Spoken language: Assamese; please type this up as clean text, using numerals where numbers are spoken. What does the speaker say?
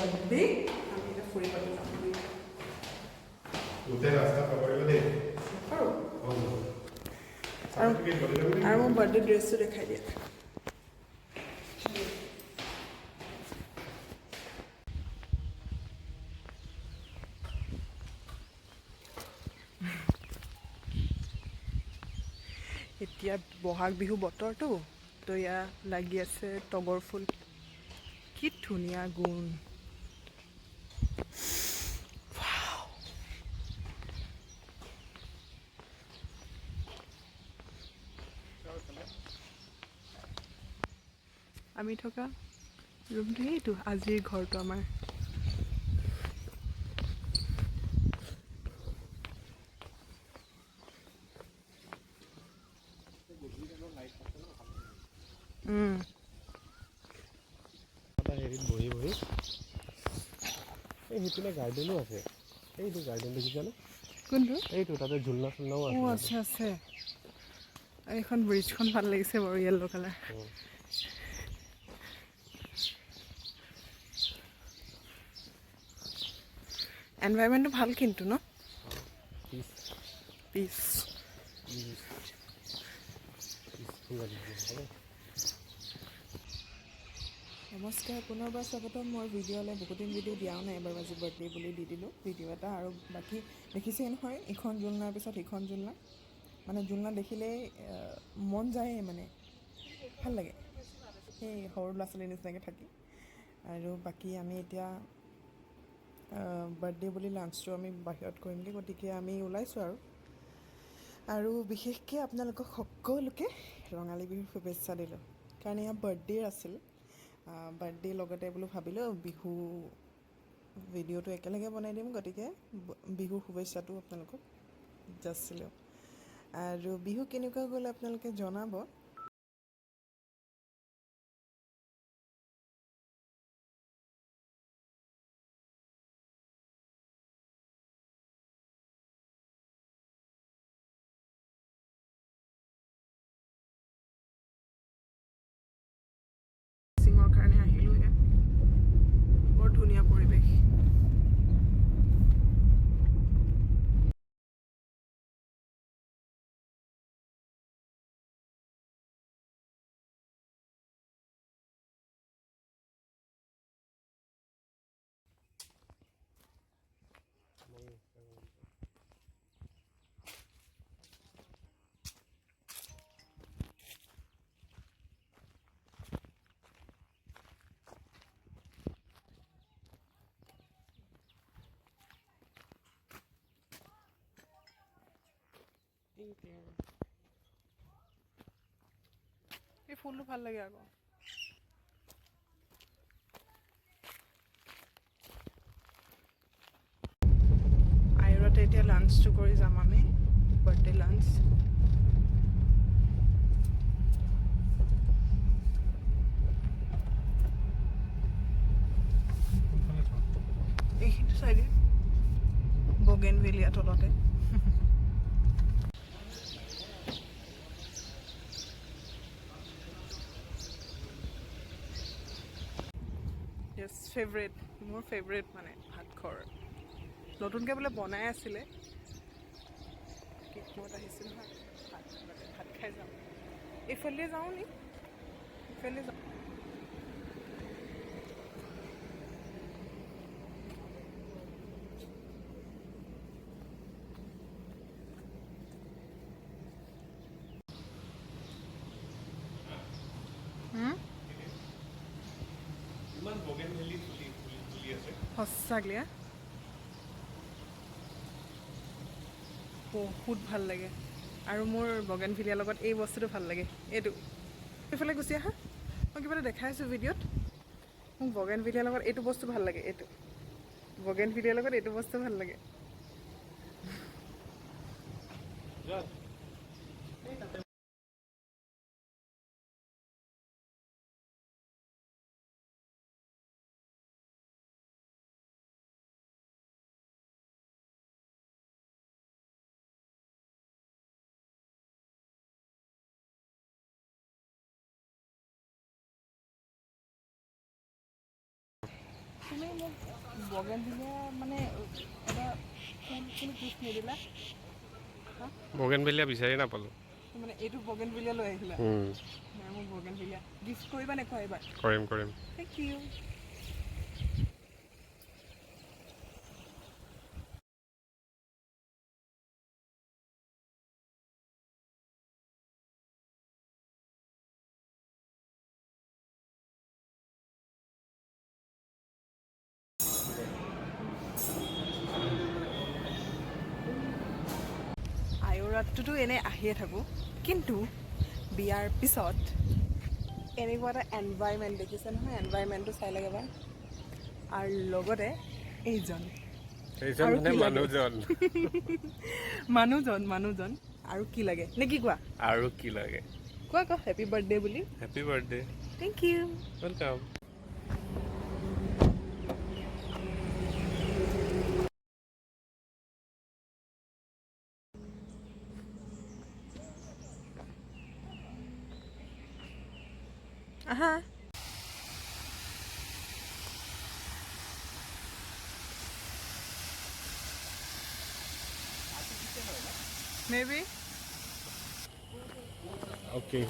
বাৰ্থডে আমি এটা ফুৰিবলৈ যাম বুলি গোটেই ৰাস্তা পাবৰিব দেই আৰু মোৰ বাৰ্থডে ড্ৰেছটো দেখাই দিয়া এতিয়া বহাগ বিহু বতৰটো তো ইয়াত লাগি আছে তগৰ ফুল কি ধুনীয়া গুণ আমি থকা ৰুমটো এইটো আজিৰ ঘৰটো আমাৰ হেৰিত বহি বহি এই সেইপিনে গাৰ্ডেনো আছে এইটো গাৰ্ডেন দেখিছানে কোনটো এইটো তাতে ঝুলনা চুলনাও আছে অঁ আছে আছে এইখন ব্ৰিজখন ভাল লাগিছে বাৰু য়েল্ল' কালাৰ এনভাইৰনমেণ্টটো ভাল কিন্তু ন পিচ নমস্কাৰ পুনৰবাৰ স্বাগতম মোৰ ভিডিঅ'লৈ বহুত দিন ভিডিঅ' দিয়াও নাই এবাৰ আজি বাৰ্থডে বুলি দি দিলোঁ ভিডিঅ' এটা আৰু বাকী দেখিছেই নহয় ইখন জোলনাৰ পিছত সিখন জোলনা মানে জোলনা দেখিলেই মন যায়েই মানে ভাল লাগে সেই সৰু ল'ৰা ছোৱালীৰ নিচিনাকৈ থাকি আৰু বাকী আমি এতিয়া বাৰ্থডে বুলি লাঞ্চটো আমি বাহিৰত কৰিমগৈ গতিকে আমি ওলাইছোঁ আৰু বিশেষকৈ আপোনালোকক সকলোকে ৰঙালী বিহুৰ শুভেচ্ছা দিলোঁ কাৰণ এয়া বাৰ্থডে আছিল বাৰ্থডে লগতে বোলো ভাবিলোঁ বিহু ভিডিঅ'টো একেলগে বনাই দিম গতিকে বিহুৰ শুভেচ্ছাটো আপোনালোকক যাচিলোঁ আৰু বিহু কেনেকুৱা গ'ল আপোনালোকে জনাব চিঙৰ কাৰণে আহিলোঁ বৰ ধুনীয়া পৰিৱেশ এই ফুলটো ভাল লাগে আকৌ আইৰতে এতিয়া লাঞ্চটো কৰি যাম আমি বাৰ্থডে লাঞ্চ এইখিনি চাইডে বগেনভেলিয়া তলতে ফেভৰেট মোৰ ফেভৰেট মানে ভাতঘৰ নতুনকৈ বোলে বনাই আছিলে মত আহিছিল নহয় ভাত খাই যাম এইফালে যাওঁ নি এইফালে যাওঁ সঁচাকৈ বহুত ভাল লাগে আৰু মোৰ বগেনভিলিয়াৰ লগত এই বস্তুটো ভাল লাগে এইটো এইফালে গুচি আহা মই কিবা এটা দেখাই আছোঁ ভিডিঅ'ত মোক বগেনভিলিয়াৰ লগত এইটো বস্তু ভাল লাগে এইটো বগেনভিলিয়াৰ লগত এইটো বস্তু ভাল লাগে তুমি মোক বগেনভিলিয়া মানে এটা ফুল ফুল গিফ্ট নিদিলা বগেনভেলিয়া বিচাৰি নাপালোঁ। মানে এইটো বগেনভিলিয়া লৈ আহিলা নাই মোক বগেনভিলিয়া গিফ্ট কৰিবা নে খুৱাইবা কৰিম কৰিম। থেংক ইউ আয়ুৰাতটোতো এনেই আহিয়ে থাকোঁ কিন্তু বিয়াৰ পিছত এনেকুৱা এটা এনভাইৰমেণ্ট দেখিছে নহয় এনভাইৰমেণ্টটো চাই লাগে এবাৰ আৰু লগতে এইজন সেইজন আৰু মানে কি লাগে? মানুহজন মানুহজন আৰু কি লাগে নে কি কোৱা আৰু কি লাগে। কোৱা কোৱা হেপী বাৰ্থডে বুলি happy birthday. Thank you welcome. আহা maybe Okay.